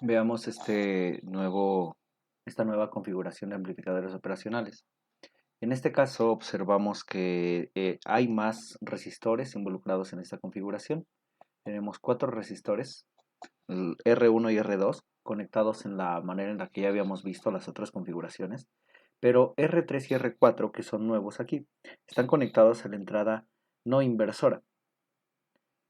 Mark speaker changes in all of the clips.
Speaker 1: Veamos esta nueva configuración de amplificadores operacionales. En este caso observamos que hay más resistores involucrados en esta configuración. Tenemos 4 resistores, el R1 y R2, conectados en la manera en la que ya habíamos visto las otras configuraciones. Pero R3 y R4, que son nuevos aquí, están conectados a la entrada no inversora.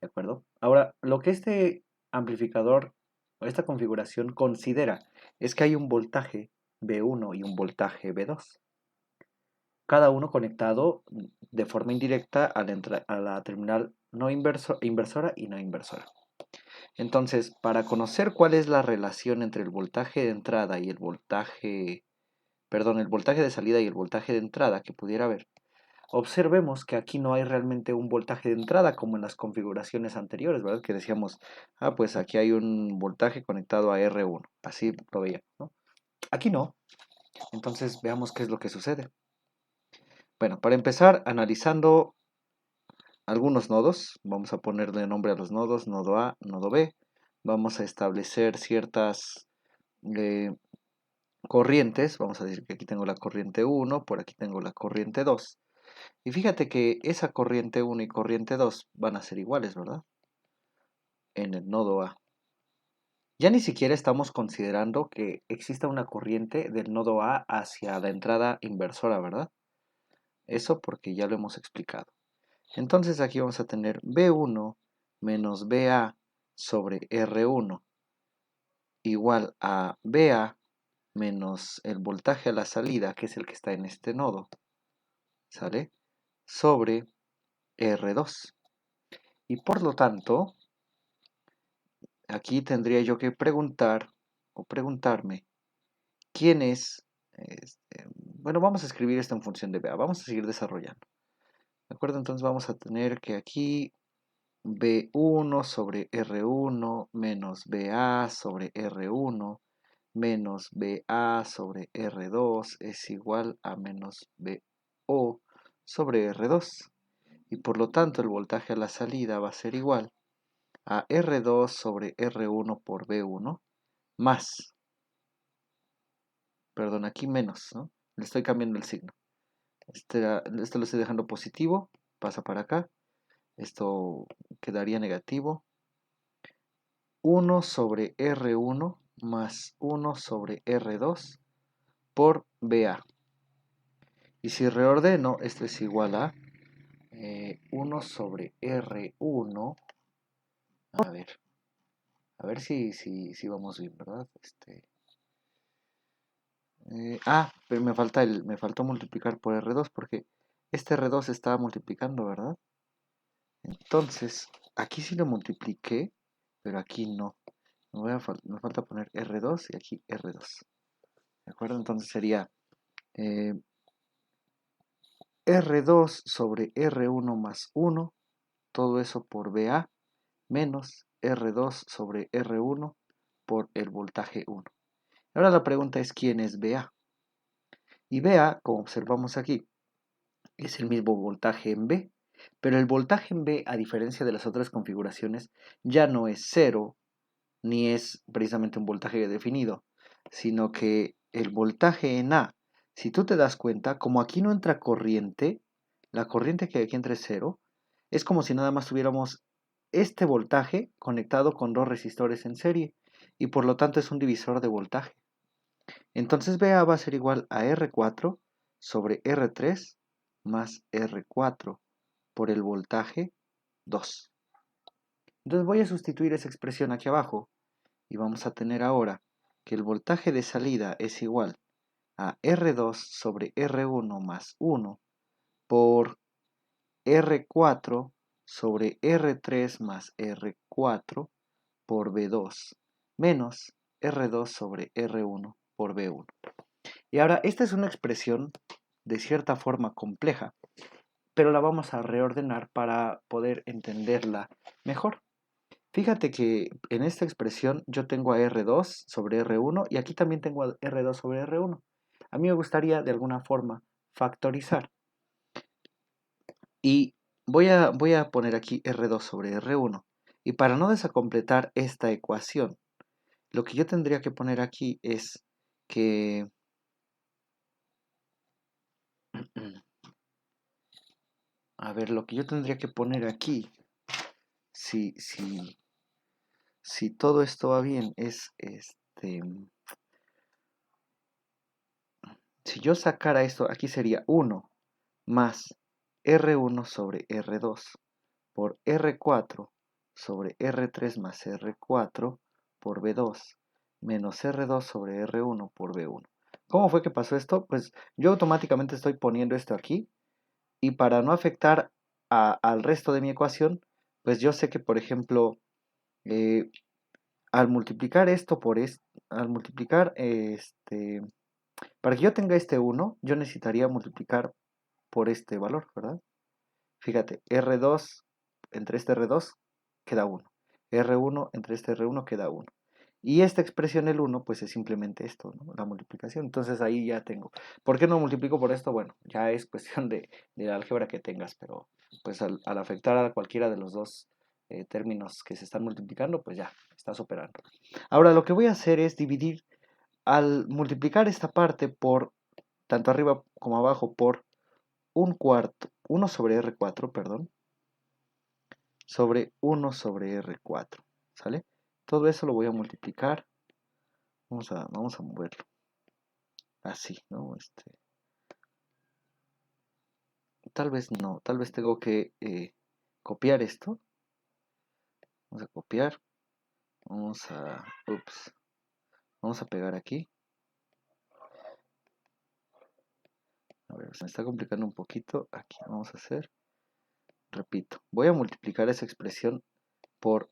Speaker 1: ¿De acuerdo? Ahora, lo que este amplificador o esta configuración considera es que hay un voltaje V1 y un voltaje V2, cada uno conectado de forma indirecta a la terminal no inversora y no inversora. Entonces, para conocer cuál es la relación entre el voltaje de entrada y el voltaje de salida y el voltaje de entrada que pudiera haber, observemos que aquí no hay realmente un voltaje de entrada como en las configuraciones anteriores, ¿verdad? Que decíamos, pues aquí hay un voltaje conectado a R1, así lo veía, ¿no? Aquí no, entonces veamos qué es lo que sucede. Bueno, para empezar, analizando algunos nodos, vamos a ponerle nombre a los nodos, nodo A, nodo B, vamos a establecer ciertas eh, corrientes, vamos a decir que aquí tengo la corriente 1, por aquí tengo la corriente 2. Y fíjate que esa corriente 1 y corriente 2 van a ser iguales, ¿verdad? En el nodo A. Ya ni siquiera estamos considerando que exista una corriente del nodo A hacia la entrada inversora, ¿verdad? Eso porque ya lo hemos explicado. Entonces aquí vamos a tener B1 menos BA sobre R1 igual a BA menos el voltaje a la salida, que es el que está en este nodo, ¿sale? Sobre R2. Y por lo tanto, aquí tendría yo que preguntar o preguntarme quién es, bueno, vamos a escribir esto en función de BA, vamos a seguir desarrollando. ¿De acuerdo? Entonces vamos a tener que aquí B1 sobre R1 menos BA sobre R1 menos BA sobre R2 es igual a menos BO sobre R2. Y por lo tanto el voltaje a la salida va a ser igual a R2 sobre R1 por B1 más, perdón, aquí menos, ¿no? Le estoy cambiando el signo. Esto lo estoy dejando positivo, pasa para acá. Esto quedaría negativo. 1 sobre R1 más 1 sobre R2 por BA. Y si reordeno, esto es igual a 1 sobre R1. A ver, si vamos bien, ¿verdad? Pero me faltó multiplicar por R2 porque este R2 estaba multiplicando, ¿verdad? Entonces, aquí sí lo multipliqué, pero aquí no. Me falta poner R2 y aquí R2. ¿De acuerdo? Entonces sería eh, R2 sobre R1 más 1, todo eso por BA, menos R2 sobre R1 por el voltaje 1. Ahora la pregunta es ¿quién es BA? Y BA, como observamos aquí, es el mismo voltaje en B, pero el voltaje en B, a diferencia de las otras configuraciones, ya no es cero, ni es precisamente un voltaje definido, sino que el voltaje en A, si tú te das cuenta, como aquí no entra corriente, la corriente que aquí entra es cero, es como si nada más tuviéramos este voltaje conectado con dos resistores en serie, y por lo tanto es un divisor de voltaje. Entonces BA va a ser igual a R4 sobre R3 más R4 por el voltaje 2. Entonces voy a sustituir esa expresión aquí abajo y vamos a tener ahora que el voltaje de salida es igual a R2 sobre R1 más 1 por R4 sobre R3 más R4 por B2 menos R2 sobre R1 por B1. Y ahora, esta es una expresión de cierta forma compleja, pero la vamos a reordenar para poder entenderla mejor. Fíjate que en esta expresión yo tengo a R2 sobre R1 y aquí también tengo a R2 sobre R1. A mí me gustaría de alguna forma factorizar. Y voy a poner aquí R2 sobre R1. Y para no desacompletar esta ecuación, lo que yo tendría que poner aquí es que... A ver, lo que yo tendría que poner aquí, si, si, si todo esto va bien, es si yo sacara esto, aquí sería 1 más R1 sobre R2 por R4 sobre R3 más R4 por B2 menos R2 sobre R1 por B1. ¿Cómo fue que pasó esto? Pues yo automáticamente estoy poniendo esto aquí y para no afectar al resto de mi ecuación, pues yo sé que, por ejemplo, eh, al multiplicar esto por al multiplicar para que yo tenga este 1, yo necesitaría multiplicar por este valor, ¿verdad? Fíjate, R2 entre este R2 queda 1. R1 entre este R1 queda 1. Y esta expresión, el 1, pues es simplemente esto, ¿no? La multiplicación. Entonces ahí ya tengo. ¿Por qué no multiplico por esto? Bueno, ya es cuestión de la álgebra que tengas, pero pues al afectar a cualquiera de los dos términos que se están multiplicando, pues ya estás operando. Ahora lo que voy a hacer es dividir, al multiplicar esta parte por, tanto arriba como abajo, por un cuarto, 1 sobre R4, perdón, sobre 1 sobre R4, ¿sale? Todo eso lo voy a multiplicar, vamos a moverlo, así, ¿no? Tal vez no, tal vez tengo que copiar esto, vamos a copiar, vamos a pegar aquí, a ver, se me está complicando un poquito, aquí vamos a hacer, repito, voy a multiplicar esa expresión por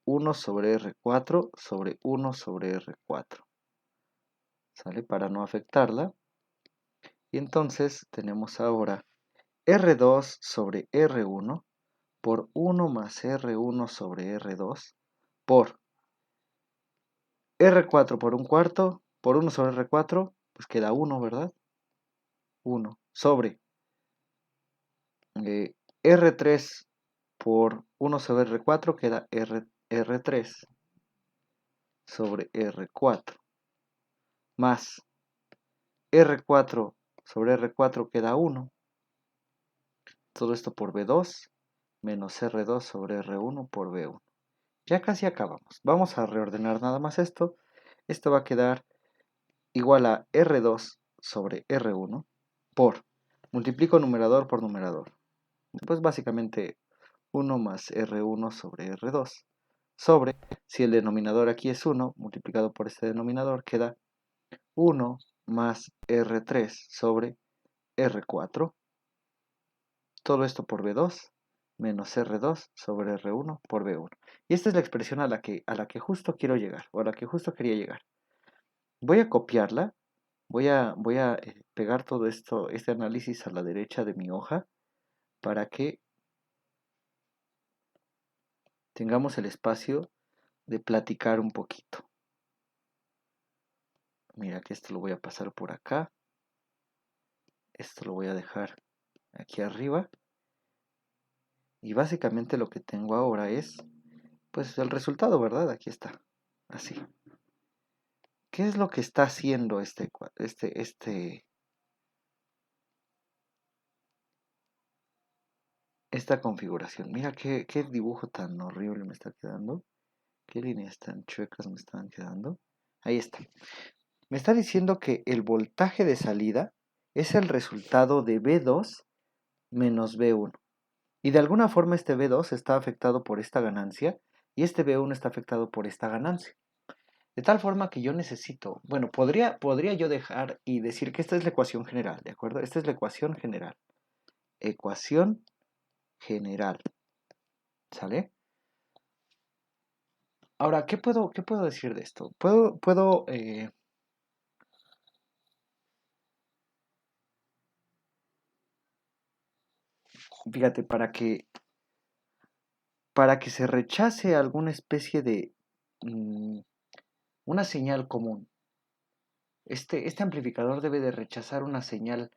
Speaker 1: 1 sobre R4 sobre 1 sobre R4, ¿sale? Para no afectarla. Y entonces tenemos ahora R2 sobre R1 por 1 más R1 sobre R2 por R4 por un cuarto por 1 sobre R4, pues queda 1, ¿verdad? 1 sobre R3 por 1 sobre R4 queda R3 sobre R4 más R4 sobre R4 queda 1. Todo esto por B2 menos R2 sobre R1 por B1. Ya casi acabamos. Vamos a reordenar nada más esto. Esto va a quedar igual a R2 sobre R1 por, multiplico numerador por numerador. Pues básicamente 1 más R1 sobre R2 sobre, si el denominador aquí es 1, multiplicado por este denominador, queda 1 más R3 sobre R4. Todo esto por B2 menos R2 sobre R1 por B1. Y esta es la expresión a la que justo quiero llegar, o a la que justo quería llegar. Voy a copiarla, voy a pegar todo esto, este análisis a la derecha de mi hoja para que tengamos el espacio de platicar un poquito. Mira que esto lo voy a pasar por acá, esto lo voy a dejar aquí arriba y básicamente lo que tengo ahora es pues el resultado, ¿verdad? Aquí está, así. ¿Qué es lo que está haciendo esta configuración? Mira qué dibujo tan horrible me está quedando. Qué líneas tan chuecas me están quedando. Ahí está. Me está diciendo que el voltaje de salida es el resultado de V2 menos V1. Y de alguna forma este V2 está afectado por esta ganancia y este V1 está afectado por esta ganancia. De tal forma que yo necesito, bueno, podría yo dejar y decir que esta es la ecuación general, ¿de acuerdo? Esta es la ecuación general. Ecuación general, ¿sale? Ahora, ¿qué puedo decir de esto? Fíjate, para que se rechace alguna especie de mm, una señal común, este amplificador debe de rechazar una señal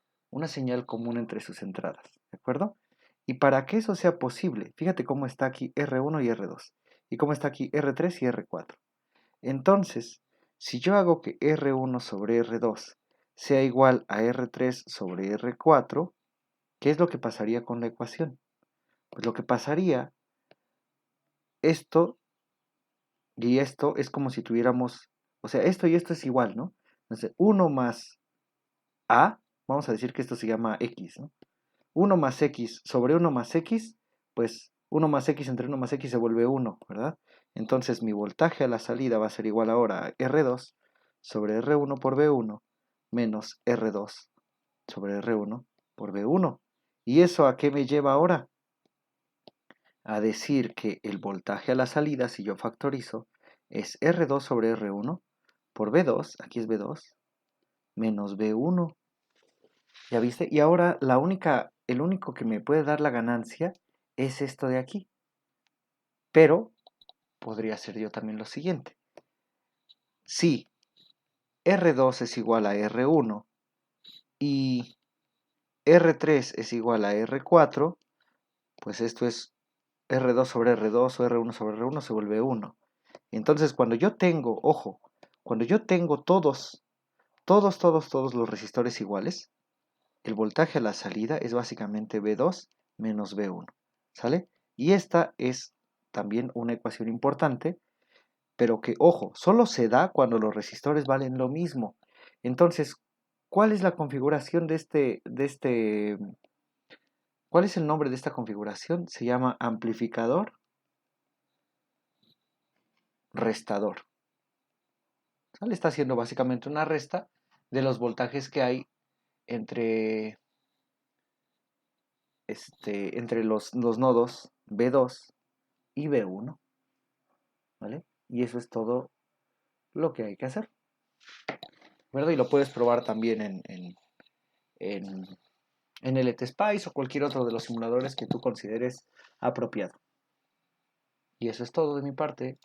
Speaker 1: común entre sus entradas, ¿de acuerdo? Y para que eso sea posible, fíjate cómo está aquí R1 y R2, y cómo está aquí R3 y R4. Entonces, si yo hago que R1 sobre R2 sea igual a R3 sobre R4, ¿qué es lo que pasaría con la ecuación? Pues lo que pasaría, esto y esto es como si tuviéramos, o sea, esto y esto es igual, ¿no? Entonces, 1 más A, vamos a decir que esto se llama X, ¿no? 1 más X sobre 1 más X, pues 1 más X entre 1 más X se vuelve 1, ¿verdad? Entonces mi voltaje a la salida va a ser igual ahora a R2 sobre R1 por V1 menos R2 sobre R1 por V1. ¿Y eso a qué me lleva ahora? A decir que el voltaje a la salida, si yo factorizo, es R2 sobre R1 por V2, aquí es V2, menos V1. ¿Ya viste? Y ahora el único que me puede dar la ganancia es esto de aquí. Pero podría ser yo también lo siguiente. Si R2 es igual a R1 y R3 es igual a R4, pues esto es R2 sobre R2 o R1 sobre R1 se vuelve 1. Entonces cuando yo tengo, ojo, cuando yo tengo todos los resistores iguales, el voltaje a la salida es básicamente V2 menos V1, ¿sale? Y esta es también una ecuación importante, pero que, ojo, solo se da cuando los resistores valen lo mismo. Entonces, ¿cuál es la configuración cuál es el nombre de esta configuración? Se llama amplificador restador. ¿Sale? Está haciendo básicamente una resta de los voltajes que hay entre, entre los nodos B2 y B1, ¿vale? Y eso es todo lo que hay que hacer, ¿verdad? Y lo puedes probar también en, en LTSpice o cualquier otro de los simuladores que tú consideres apropiado. Y eso es todo de mi parte.